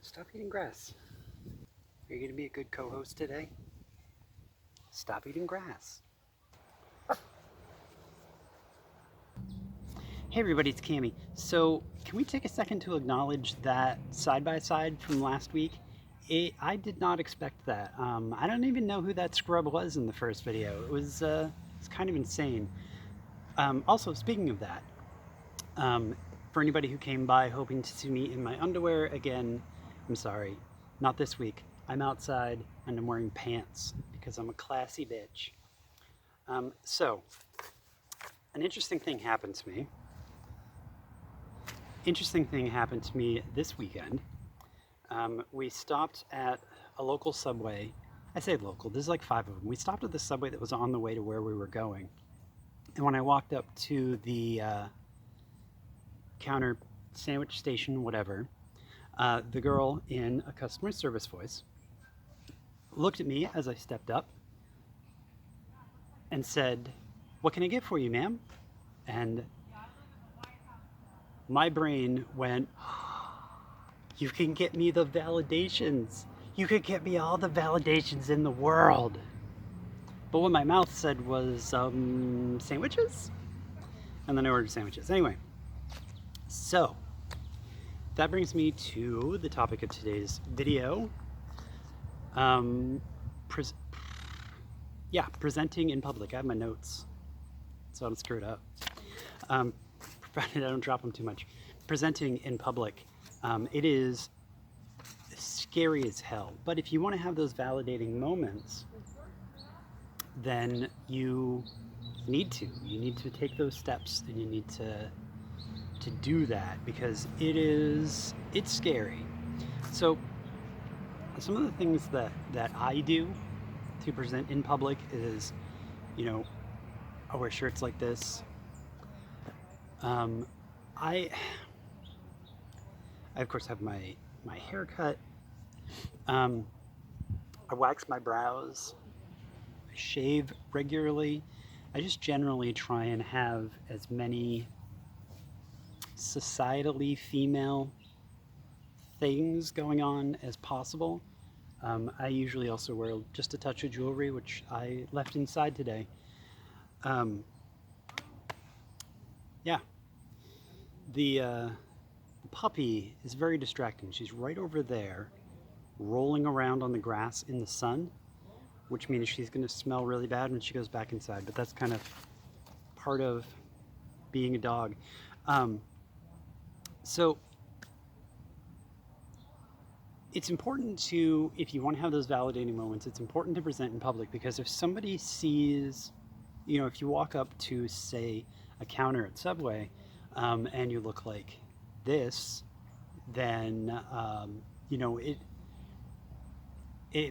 Stop eating grass. Are you going to be a good co-host today? Stop eating grass. Hey everybody, it's Cami. So, can we take a second to acknowledge that side-by-side from last week? I did not expect that. I don't even know who that scrub was in the first video. It's kind of insane. Also, speaking of that, for anybody who came by hoping to see me in my underwear, again, I'm sorry, not this week. I'm outside and I'm wearing pants because I'm a classy bitch. So, an interesting thing happened to me. This weekend. We stopped at a local Subway. I say local, there's like 5 of them. We stopped at the Subway that was on the way to where we were going. And when I walked up to the counter, sandwich station, whatever, the girl in a customer service voice looked at me as I stepped up and said, "What can I get for you, ma'am?" And my brain went, "You can get me the validations. You could get me all the validations in the world." But what my mouth said was, sandwiches? And then I ordered sandwiches. Anyway, so that brings me to the topic of today's video. Presenting in public. I have my notes, so I don't screw it up. Provided I don't drop them too much. Presenting in public. It is scary as hell. But if you want to have those validating moments, then you need to. You need to take those steps, and you need to do that because it's scary. So some of the things that I do to present in public is, I wear shirts like this. I of course have my haircut. I wax my brows. I shave regularly. I just generally try and have as many societally female things going on as possible. I usually also wear just a touch of jewelry, which I left inside today. Yeah. The puppy is very distracting. She's right over there, rolling around on the grass in the sun, which means she's going to smell really bad when she goes back inside. But that's kind of part of being a dog. So it's important to, if you want to have those validating moments, it's important to present in public, because if somebody sees, if you walk up to, say, a counter at Subway, and you look like this, then,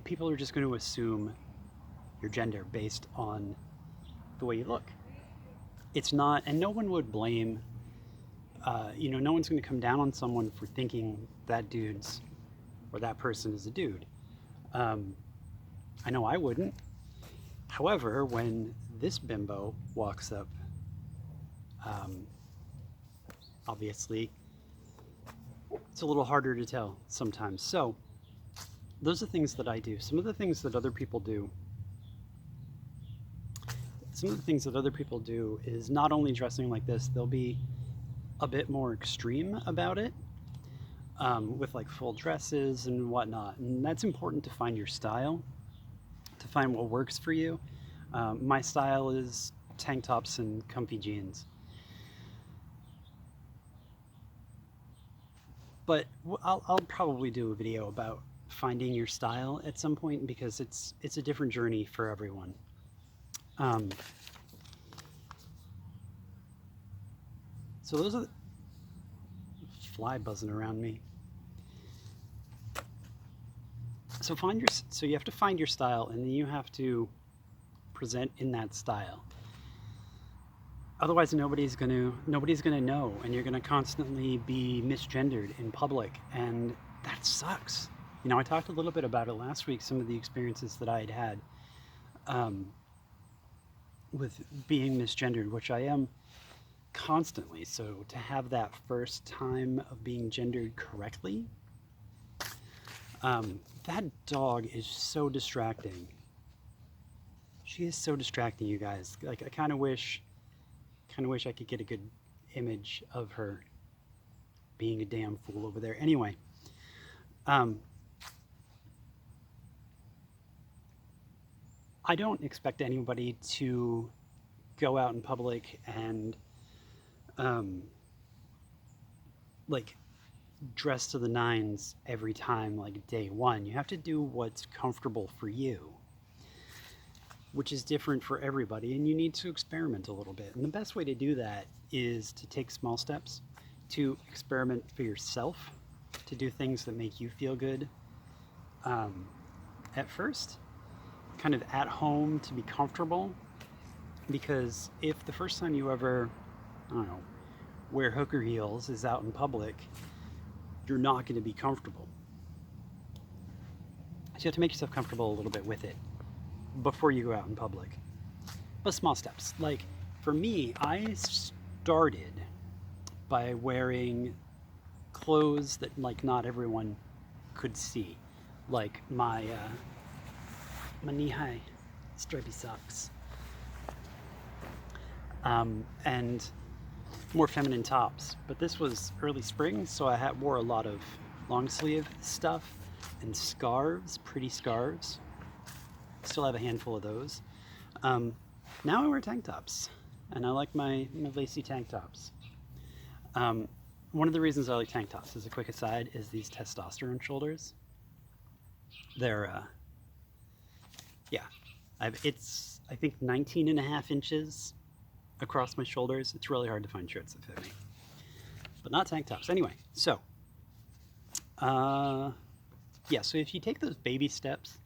people are just going to assume your gender based on the way you look. It's not, and no one would blame, no one's going to come down on someone for thinking that dude's or that person is a dude. I know I wouldn't. However, when this bimbo walks up, obviously, it's a little harder to tell sometimes. So, those are things that I do. Some of the things that other people do is not only dressing like this, they'll be a bit more extreme about it, with like full dresses and whatnot. And that's important to find your style, to find what works for you. My style is tank tops and comfy jeans. But I'll probably do a video about finding your style at some point, because it's a different journey for everyone. So those are fly buzzing around me. So you have to find your style, and then you have to present in that style. Otherwise, nobody's gonna know, and you're gonna constantly be misgendered in public, and that sucks. I talked a little bit about it last week, some of the experiences that I had with being misgendered, which I am constantly. So to have that first time of being gendered correctly That dog is so distracting. She is so distracting, you guys. Like, I kind of wish I could get a good image of her being a damn fool over there. Anyway, I don't expect anybody to go out in public and like dress to the nines every time, like day one. You have to do what's comfortable for you, which is different for everybody, and you need to experiment a little bit. And the best way to do that is to take small steps, to experiment for yourself, to do things that make you feel good at first, kind of at home, to be comfortable. Because if the first time you ever, I don't know, wear hooker heels is out in public, you're not going to be comfortable. So you have to make yourself comfortable a little bit with it before you go out in public. But small steps. Like for me, I started by wearing clothes that like not everyone could see, like my knee-high stripy socks, and more feminine tops. But this was early spring, so I wore a lot of long sleeve stuff and scarves, pretty scarves. Still have a handful of those. Now I wear tank tops, and I like my lacy tank tops. One of the reasons I like tank tops, as a quick aside, is these testosterone shoulders. They're, yeah, it's, I think, 19.5 inches across my shoulders. It's really hard to find shirts that fit me, but not tank tops. Anyway, so, yeah, so if you take those baby steps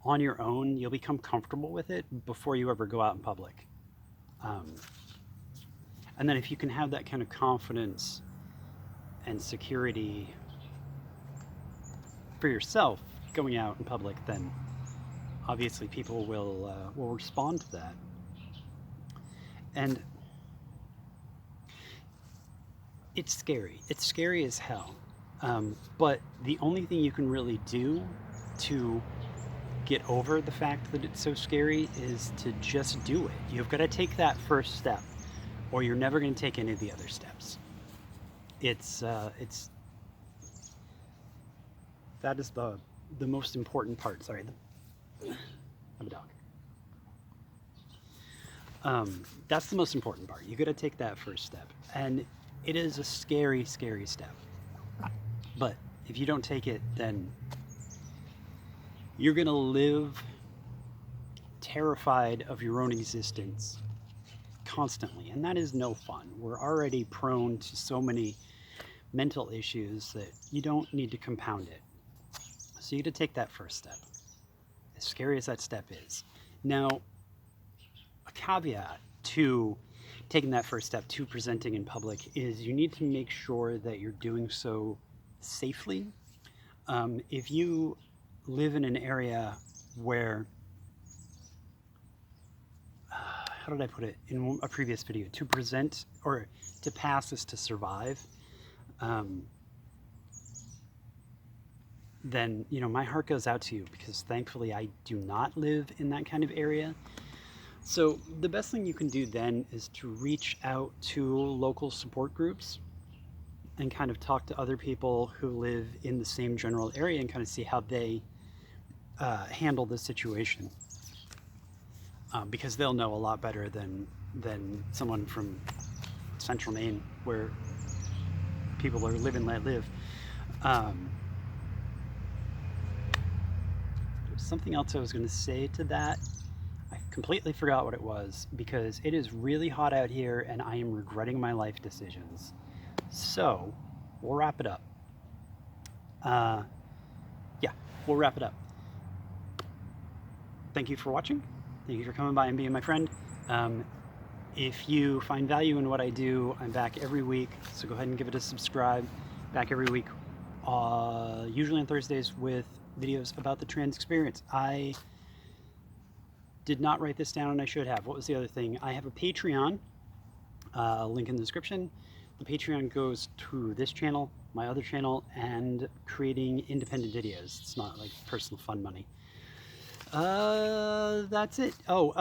on your own, you'll become comfortable with it before you ever go out in public. And then if you can have that kind of confidence and security for yourself going out in public, then obviously people will respond to that. And it's scary. It's scary as hell. But the only thing you can really do to get over the fact that it's so scary is to just do it. You've got to take that first step, or you're never going to take any of the other steps. That is the most important part. Sorry, I'm a dog. That's the most important part. You got to take that first step, and it is a scary, scary step. But if you don't take it, then you're gonna live terrified of your own existence constantly, and that is no fun. We're already prone to so many mental issues that you don't need to compound it. So you got to take that first step, as scary as that step is. Now, a caveat to taking that first step to presenting in public is you need to make sure that you're doing so safely. If you live in an area where, how did I put it in a previous video, to present or to pass is to survive, then, you know, my heart goes out to you, because thankfully I do not live in that kind of area. So the best thing you can do then is to reach out to local support groups and kind of talk to other people who live in the same general area and kind of see how they handle the situation, because they'll know a lot better than someone from central Maine, where people are live and let live. There's something else I was going to say to that. I completely forgot what it was, because it is really hot out here and I am regretting my life decisions. So we'll wrap it up. Yeah, we'll wrap it up. Thank you for watching. Thank you for coming by and being my friend. If you find value in what I do, I'm back every week, so go ahead and give it a subscribe. Back every week, usually on Thursdays, with videos about the trans experience. I did not write this down, and I should have. What was the other thing? I have a Patreon, link in the description. The Patreon goes to this channel my other channel, and creating independent videos. It's not like personal fun money. That's it. Oh,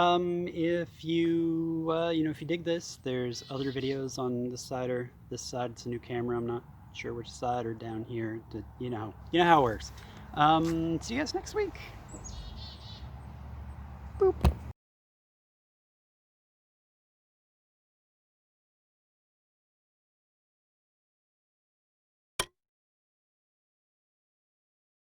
if you, if you dig this, there's other videos on this side or this side. It's a new camera. I'm not sure which side, or down here. You know how it works. See you guys next week. Boop.